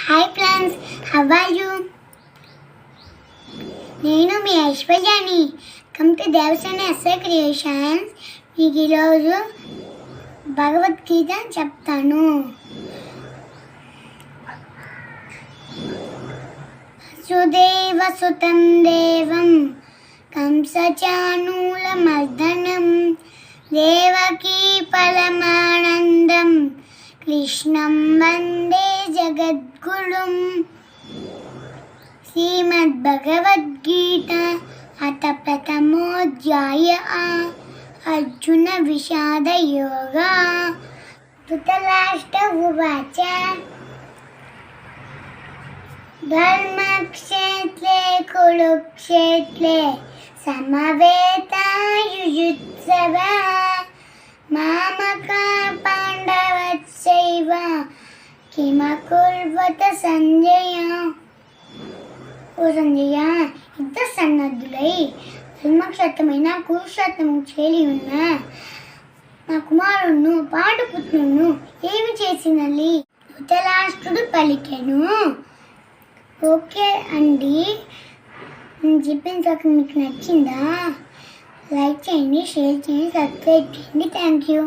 Hi friends, how are you? నేను మీ ఐశ్వర్యాని. Come to Devasena SA creations. మీకు ఈరోజు భగవద్గీత చెప్తాను. వసుదేవ సుతం దేవం కంసచానూలమర్దనం దేవకీ పరమానందం కృష్ణం వందే జగద్గురుం. శ్రీమద్భగవద్గీత అథ ప్రథమోऽధ్యాయ అర్జున విషాద యోగ. ధృతరాష్ట్ర ఉవాచ ధర్మక్షేత్రే కురుక్షేత్రే సమవేతాయుయుత్సవ మామకా పాండవచ్చైవ కిమకుర్వత సంజయ. ఓ సంజయ, యుద్ధ సన్నద్ధులై ధర్మక్షేత్రమైన కురుక్షేత్రము చేరి ఉన్న నా కుమారుడును పాండుపుత్రులను ఏమి చేసినది? ధృతరాష్ట్రుడు పలికెను. ఓకే అండి, నేను చెప్పిన తర్వాత మీకు నచ్చిందా? లైక్ చేయండి, షేర్ చేయండి, సబ్స్క్రైబ్ చేయండి. Thank you.